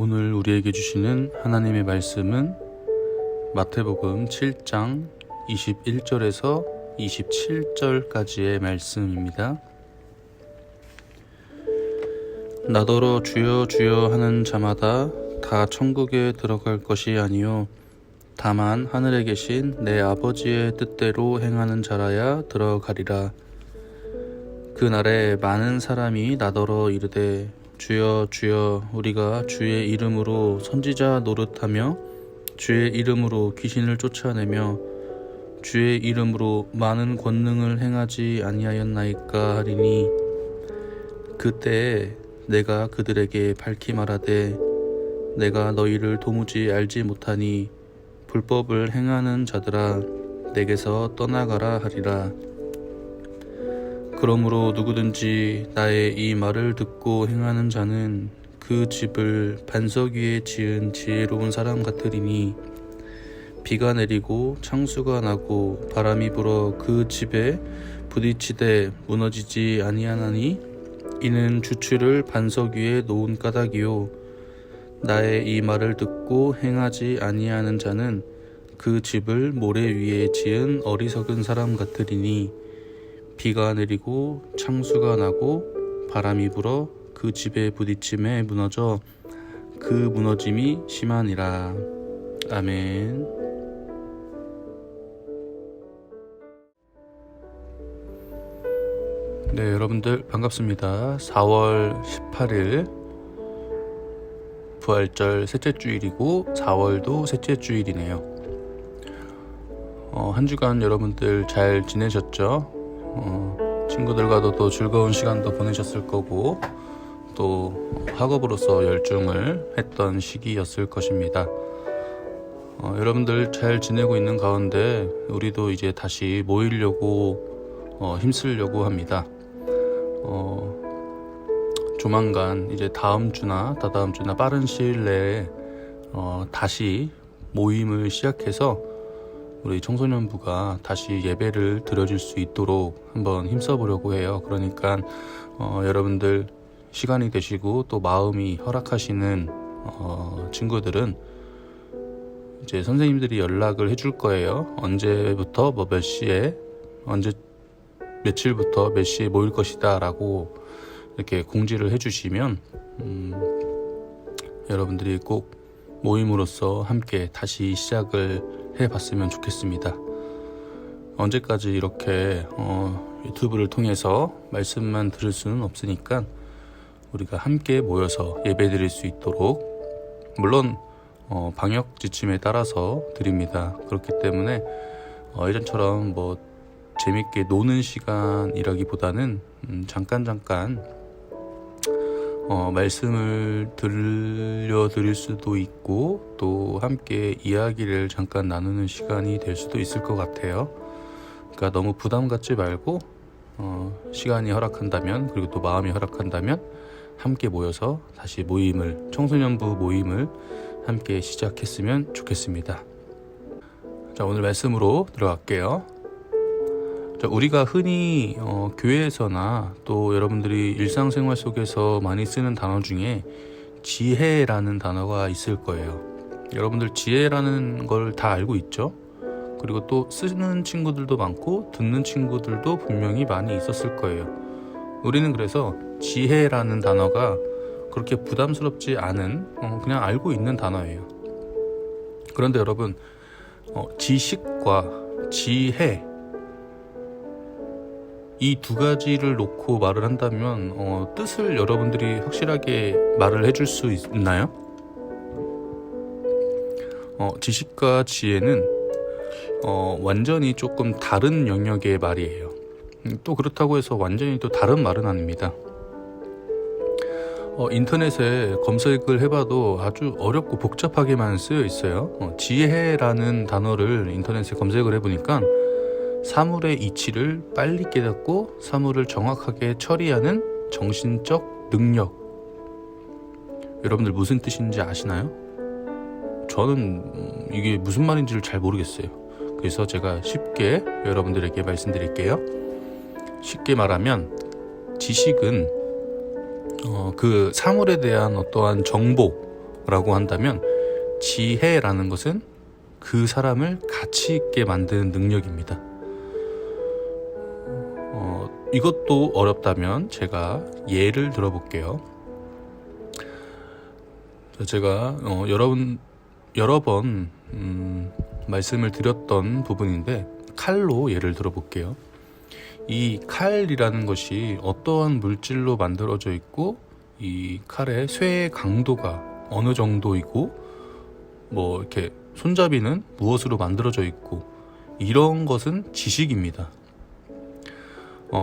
오늘 우리에게 주시는 하나님의 말씀은 마태복음 7장 21절에서 27절까지의 말씀입니다. 나더러 주여 주여 하는 자마다 다 천국에 들어갈 것이 아니요 다만 하늘에 계신 내 아버지의 뜻대로 행하는 자라야 들어가리라. 그날에 많은 사람이 나더러 이르되 주여 주여 우리가 주의 이름으로 선지자 노릇하며 주의 이름으로 귀신을 쫓아내며 주의 이름으로 많은 권능을 행하지 아니하였나이까 하리니 그때에 내가 그들에게 밝히 말하되 내가 너희를 도무지 알지 못하니 불법을 행하는 자들아 내게서 떠나가라 하리라. 그러므로 누구든지 나의 이 말을 듣고 행하는 자는 그 집을 반석 위에 지은 지혜로운 사람 같으리니 비가 내리고 창수가 나고 바람이 불어 그 집에 부딪히되 무너지지 아니하나니 이는 주추를 반석 위에 놓은 까닭이요 나의 이 말을 듣고 행하지 아니하는 자는 그 집을 모래 위에 지은 어리석은 사람 같으리니 비가 내리고 창수가 나고 바람이 불어 그 집에 부딪힘에 무너져 그 무너짐이 심하니라. 아멘. 네, 여러분들 반갑습니다. 4월 18일 부활절 셋째 주일이고 4월도 셋째 주일이네요. 한 주간 여러분들 잘 지내셨죠? 친구들과도 또 즐거운 시간도 보내셨을 거고 또 학업으로서 열중을 했던 시기였을 것입니다. 여러분들 잘 지내고 있는 가운데 우리도 이제 다시 모이려고 힘쓰려고 합니다. 조만간 이제 다음 주나 다다음 주나 빠른 시일 내에 다시 모임을 시작해서 우리 청소년부가 다시 예배를 드려줄 수 있도록 한번 힘써보려고 해요. 그러니까 여러분들 시간이 되시고 또 마음이 허락하시는 친구들은 이제 선생님들이 연락을 해줄 거예요. 언제부터 뭐 몇 시에 며칠부터 몇 시에 모일 것이다 라고 이렇게 공지를 해주시면 여러분들이 꼭 모임으로서 함께 다시 시작을 해봤으면 좋겠습니다. 언제까지 이렇게 유튜브를 통해서 말씀만 들을 수는 없으니까 우리가 함께 모여서 예배 드릴 수 있도록 물론 방역 지침에 따라서 드립니다. 그렇기 때문에 예전처럼 뭐 재밌게 노는 시간이라기보다는 잠깐 말씀을 들려드릴 수도 있고 또 함께 이야기를 잠깐 나누는 시간이 될 수도 있을 것 같아요. 그러니까 너무 부담 갖지 말고 시간이 허락한다면 그리고 또 마음이 허락한다면 함께 모여서 다시 청소년부 모임을 함께 시작했으면 좋겠습니다. 자, 오늘 말씀으로 들어갈게요. 우리가 흔히 교회에서나 또 여러분들이 일상생활 속에서 많이 쓰는 단어 중에 지혜라는 단어가 있을 거예요. 여러분들 지혜라는 걸 다 알고 있죠? 그리고 또 쓰는 친구들도 많고 듣는 친구들도 분명히 많이 있었을 거예요. 우리는 그래서 지혜라는 단어가 그렇게 부담스럽지 않은 그냥 알고 있는 단어예요. 그런데 여러분 지식과 지혜 이 두 가지를 놓고 말을 한다면 뜻을 여러분들이 확실하게 말을 해줄 수 있나요? 지식과 지혜는 완전히 조금 다른 영역의 말이에요. 또 그렇다고 해서 완전히 또 다른 말은 아닙니다. 인터넷에 검색을 해봐도 아주 어렵고 복잡하게만 쓰여 있어요. 지혜라는 단어를 인터넷에 검색을 해보니까 사물의 이치를 빨리 깨닫고 사물을 정확하게 처리하는 정신적 능력. 여러분들 무슨 뜻인지 아시나요? 저는 이게 무슨 말인지를 잘 모르겠어요. 그래서 제가 쉽게 여러분들에게 말씀드릴게요. 쉽게 말하면 지식은 그 사물에 대한 어떠한 정보 라고 한다면 지혜라는 것은 그 사람을 가치 있게 만드는 능력입니다. 이것도 어렵다면 제가 예를 들어볼게요. 제가 여러 번 말씀을 드렸던 부분인데 칼로 예를 들어볼게요. 이 칼이라는 것이 어떠한 물질로 만들어져 있고 이 칼의 쇠의 강도가 어느 정도이고 뭐 이렇게 손잡이는 무엇으로 만들어져 있고 이런 것은 지식입니다.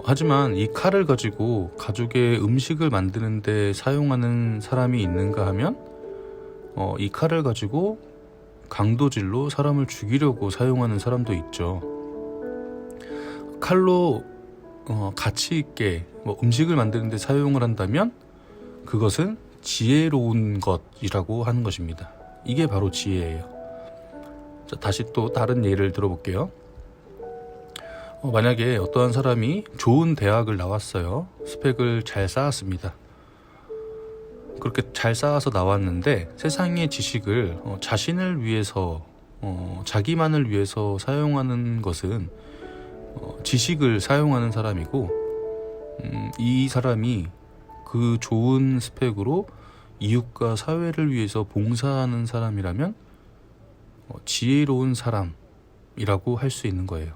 하지만 이 칼을 가지고 가족의 음식을 만드는 데 사용하는 사람이 있는가 하면 이 칼을 가지고 강도질로 사람을 죽이려고 사용하는 사람도 있죠. 칼로 가치 있게 음식을 만드는 데 사용을 한다면 그것은 지혜로운 것이라고 하는 것입니다. 이게 바로 지혜예요. 자, 다시 또 다른 예를 들어볼게요. 만약에 어떠한 사람이 좋은 대학을 나왔어요. 스펙을 잘 쌓았습니다. 그렇게 잘 쌓아서 나왔는데 세상의 지식을 자신을 위해서 자기만을 위해서 사용하는 것은 지식을 사용하는 사람이고 이 사람이 그 좋은 스펙으로 이웃과 사회를 위해서 봉사하는 사람이라면 지혜로운 사람이라고 할 수 있는 거예요.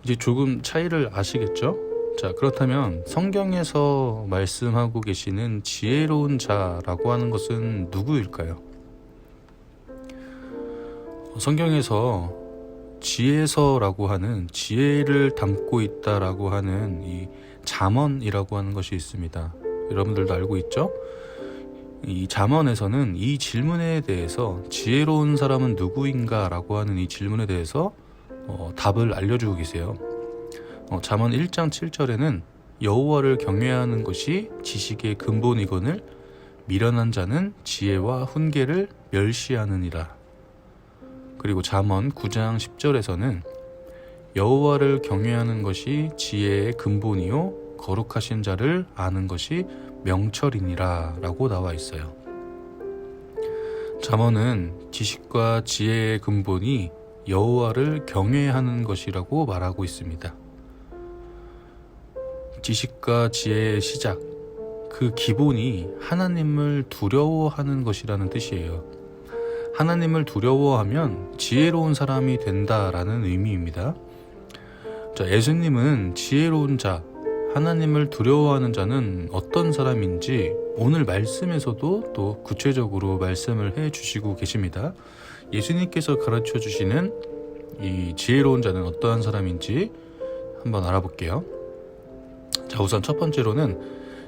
이제 조금 차이를 아시겠죠? 자, 그렇다면 성경에서 말씀하고 계시는 지혜로운 자라고 하는 것은 누구일까요? 성경에서 지혜서라고 하는 지혜를 담고 있다라고 하는 이 잠언이라고 하는 것이 있습니다. 여러분들도 알고 있죠? 이 잠언에서는 이 질문에 대해서 지혜로운 사람은 누구인가 라고 하는 이 질문에 대해서 답을 알려주고 계세요. 잠언 1장 7절에는 여호와를 경외하는 것이 지식의 근본이거늘 미련한 자는 지혜와 훈계를 멸시하느니라. 그리고 잠언 9장 10절에서는 여호와를 경외하는 것이 지혜의 근본이요 거룩하신 자를 아는 것이 명철이니라 라고 나와 있어요. 잠언은 지식과 지혜의 근본이 여호와를 경외하는 것이라고 말하고 있습니다. 지식과 지혜의 시작, 그 기본이 하나님을 두려워하는 것이라는 뜻이에요. 하나님을 두려워하면 지혜로운 사람이 된다라는 의미입니다. 자, 예수님은 지혜로운 자, 하나님을 두려워하는 자는 어떤 사람인지 오늘 말씀에서도 또 구체적으로 말씀을 해주시고 계십니다. 예수님께서 가르쳐 주시는 이 지혜로운 자는 어떠한 사람인지 한번 알아볼게요. 자, 우선 첫 번째로는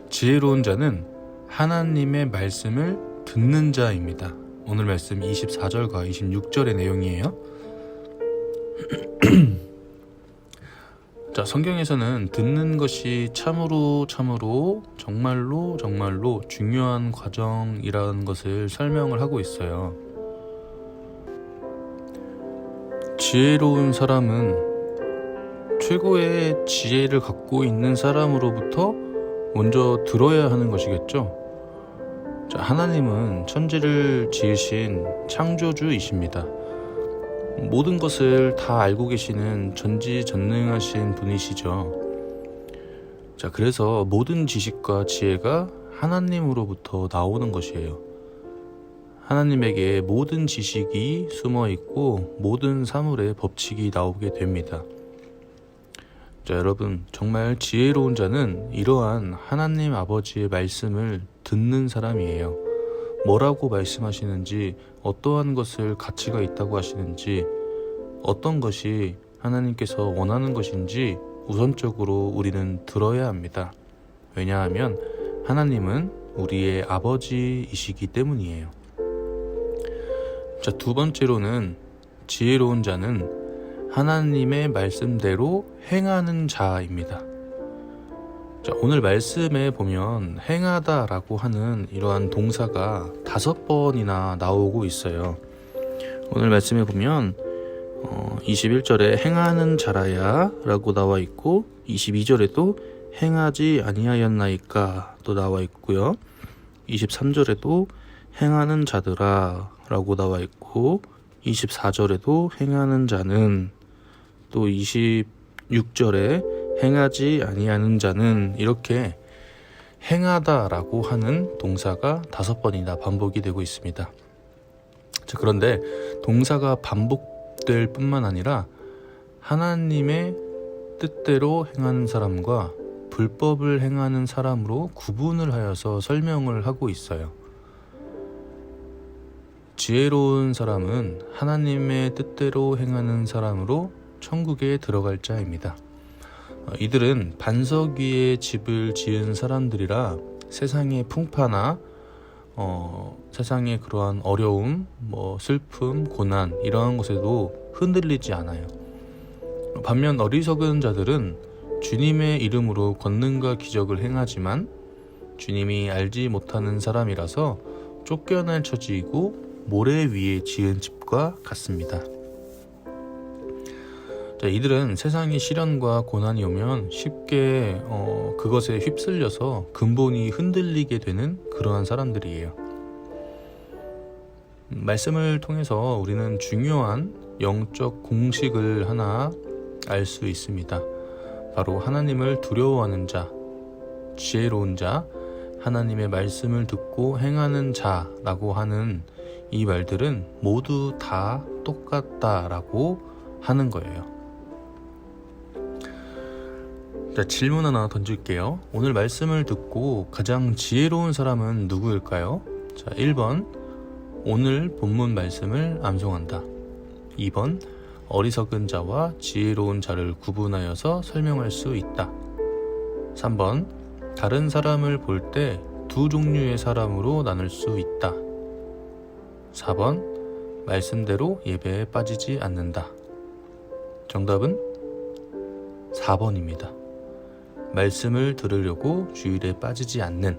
지혜로운 자는 하나님의 말씀을 듣는 자입니다. 오늘 말씀 24절과 26절의 내용이에요. 자, 성경에서는 듣는 것이 참으로 정말로 중요한 과정이라는 것을 설명을 하고 있어요. 지혜로운 사람은 최고의 지혜를 갖고 있는 사람으로부터 먼저 들어야 하는 것이겠죠. 자, 하나님은 천지를 지으신 창조주이십니다. 모든 것을 다 알고 계시는 전지전능하신 분이시죠. 자, 그래서 모든 지식과 지혜가 하나님으로부터 나오는 것이에요. 하나님에게 모든 지식이 숨어 있고 모든 사물의 법칙이 나오게 됩니다. 자, 여러분, 정말 지혜로운 자는 이러한 하나님 아버지의 말씀을 듣는 사람이에요. 뭐라고 말씀하시는지, 어떠한 것을 가치가 있다고 하시는지, 어떤 것이 하나님께서 원하는 것인지 우선적으로 우리는 들어야 합니다. 왜냐하면 하나님은 우리의 아버지이시기 때문이에요. 자, 두 번째로는 지혜로운 자는 하나님의 말씀대로 행하는 자입니다. 자, 오늘 말씀에 보면 행하다라고 하는 이러한 동사가 5번이나 나오고 있어요. 오늘 말씀에 보면 21절에 행하는 자라야 라고 나와 있고 22절에도 행하지 아니하였나이까 또 나와 있고요. 23절에도 행하는 자들아 라고 나와 있고 24절에도 행하는 자는, 또 26절에 행하지 아니하는 자는, 이렇게 행하다 라고 하는 동사가 5번이나 반복이 되고 있습니다. 자, 그런데 동사가 반복될 뿐만 아니라 하나님의 뜻대로 행하는 사람과 불법을 행하는 사람으로 구분을 하여서 설명을 하고 있어요. 지혜로운 사람은 하나님의 뜻대로 행하는 사람으로 천국에 들어갈 자입니다. 이들은 반석 위에 집을 지은 사람들이라 세상의 풍파나 세상의 그러한 어려움, 슬픔, 고난 이러한 것에도 흔들리지 않아요. 반면 어리석은 자들은 주님의 이름으로 권능과 기적을 행하지만 주님이 알지 못하는 사람이라서 쫓겨날 처지이고 모래 위에 지은 집과 같습니다. 자, 이들은 세상의 시련과 고난이 오면 쉽게 그것에 휩쓸려서 근본이 흔들리게 되는 그러한 사람들이에요. 말씀을 통해서 우리는 중요한 영적 공식을 하나 알 수 있습니다. 바로 하나님을 두려워하는 자, 지혜로운 자, 하나님의 말씀을 듣고 행하는 자라고 하는 이 말들은 모두 다 똑같다라고 하는 거예요. 자, 질문 하나 던질게요. 오늘 말씀을 듣고 가장 지혜로운 사람은 누구일까요? 자, 1번, 오늘 본문 말씀을 암송한다. 2번, 어리석은 자와 지혜로운 자를 구분하여서 설명할 수 있다. 3번, 다른 사람을 볼 때 두 종류의 사람으로 나눌 수 있다. 4번, 말씀대로 예배에 빠지지 않는다. 정답은 4번입니다. 말씀을 들으려고 주일에 빠지지 않는,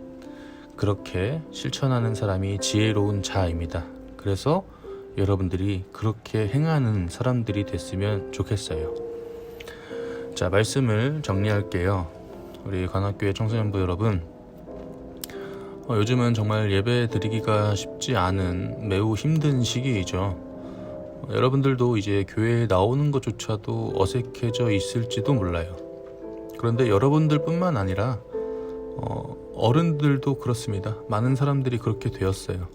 그렇게 실천하는 사람이 지혜로운 자입니다. 그래서 여러분들이 그렇게 행하는 사람들이 됐으면 좋겠어요. 자, 말씀을 정리할게요. 우리 관악교회 청소년부 여러분, 요즘은 정말 예배 드리기가 쉽지 않은 매우 힘든 시기이죠. 여러분들도 이제 교회에 나오는 것조차도 어색해져 있을지도 몰라요. 그런데 여러분들 뿐만 아니라 어른들도 그렇습니다. 많은 사람들이 그렇게 되었어요.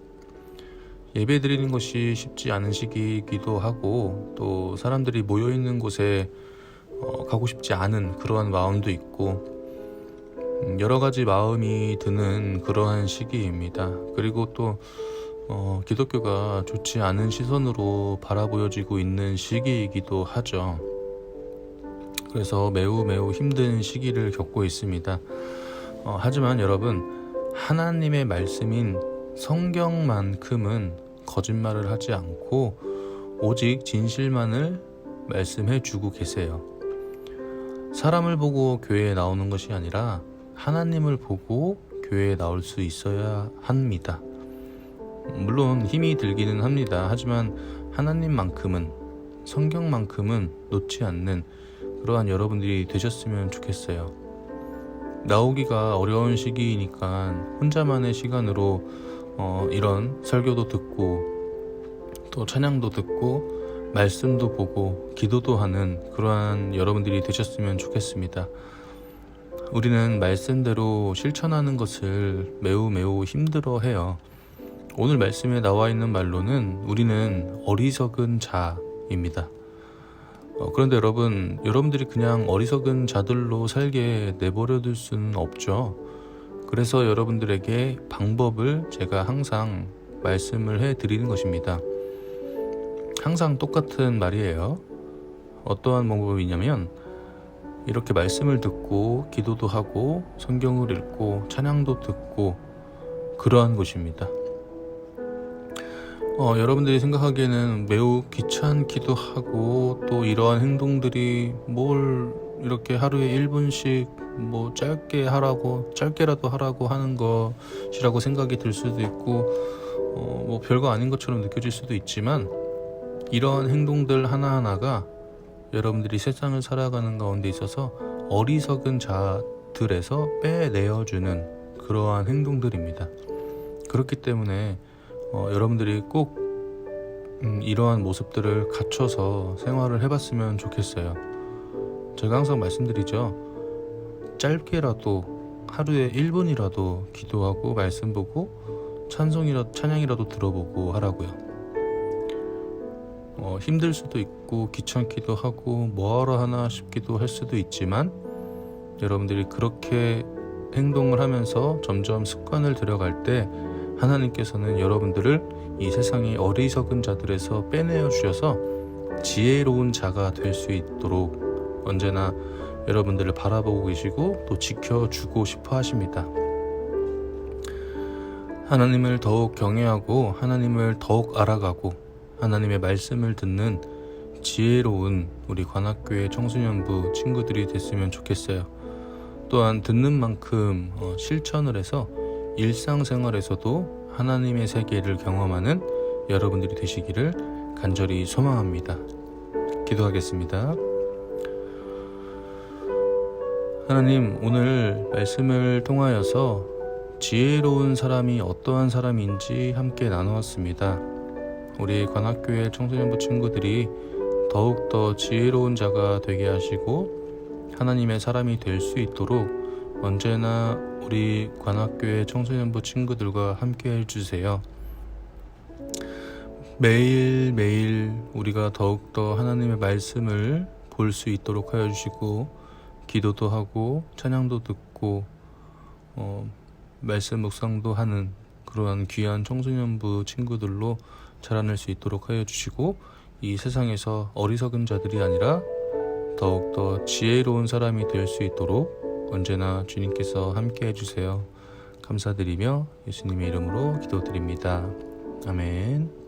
예배 드리는 것이 쉽지 않은 시기이기도 하고, 또 사람들이 모여있는 곳에 가고 싶지 않은 그러한 마음도 있고, 여러 가지 마음이 드는 그러한 시기입니다. 그리고 또 기독교가 좋지 않은 시선으로 바라보여지고 있는 시기이기도 하죠. 그래서 매우 힘든 시기를 겪고 있습니다. 하지만 여러분, 하나님의 말씀인 성경만큼은 거짓말을 하지 않고 오직 진실만을 말씀해 주고 계세요. 사람을 보고 교회에 나오는 것이 아니라 하나님을 보고 교회에 나올 수 있어야 합니다. 물론 힘이 들기는 합니다. 하지만 하나님만큼은, 성경만큼은 놓지 않는 그러한 여러분들이 되셨으면 좋겠어요. 나오기가 어려운 시기이니까 혼자만의 시간으로 이런 설교도 듣고 또 찬양도 듣고 말씀도 보고 기도도 하는 그러한 여러분들이 되셨으면 좋겠습니다. 우리는 말씀대로 실천하는 것을 매우 힘들어 해요. 오늘 말씀에 나와 있는 말로는 우리는 어리석은 자입니다. 그런데 여러분들이 그냥 어리석은 자들로 살게 내버려둘 수는 없죠. 그래서 여러분들에게 방법을 제가 항상 말씀을 해드리는 것입니다. 항상 똑같은 말이에요. 어떠한 방법이냐면, 이렇게 말씀을 듣고 기도도 하고 성경을 읽고 찬양도 듣고 그러한 것입니다. 여러분들이 생각하기에는 매우 귀찮기도 하고, 또 이러한 행동들이 뭘 이렇게 하루에 1분씩 짧게라도 하라고 하는 것이라고 생각이 들 수도 있고, 별거 아닌 것처럼 느껴질 수도 있지만, 이러한 행동들 하나하나가 여러분들이 세상을 살아가는 가운데 있어서 어리석은 자들에서 빼내어주는 그러한 행동들입니다. 그렇기 때문에 여러분들이 꼭 이러한 모습들을 갖춰서 생활을 해봤으면 좋겠어요. 제가 항상 말씀드리죠. 짧게라도 하루에 1분이라도 기도하고 말씀 보고 찬양이라도 들어보고 하라고요. 힘들 수도 있고 귀찮기도 하고 뭐하러 하나 싶기도 할 수도 있지만 여러분들이 그렇게 행동을 하면서 점점 습관을 들여갈 때 하나님께서는 여러분들을 이 세상의 어리석은 자들에서 빼내어 주셔서 지혜로운 자가 될 수 있도록 언제나 여러분들을 바라보고 계시고 또 지켜주고 싶어 하십니다. 하나님을 더욱 경외하고 하나님을 더욱 알아가고 하나님의 말씀을 듣는 지혜로운 우리 관악교회 청소년부 친구들이 됐으면 좋겠어요. 또한 듣는 만큼 실천을 해서 일상생활에서도 하나님의 세계를 경험하는 여러분들이 되시기를 간절히 소망합니다. 기도하겠습니다. 하나님, 오늘 말씀을 통하여서 지혜로운 사람이 어떠한 사람인지 함께 나누었습니다. 우리 관악교회 청소년부 친구들이 더욱더 지혜로운 자가 되게 하시고 하나님의 사람이 될 수 있도록 언제나 우리 관악교회 청소년부 친구들과 함께 해주세요. 매일매일 우리가 더욱더 하나님의 말씀을 볼 수 있도록 하여 주시고 기도도 하고 찬양도 듣고 말씀 묵상도 하는 그러한 귀한 청소년부 친구들로 자라날 수 있도록 하여 주시고 이 세상에서 어리석은 자들이 아니라 더욱더 지혜로운 사람이 될 수 있도록 언제나 주님께서 함께 해주세요. 감사드리며 예수님의 이름으로 기도드립니다. 아멘.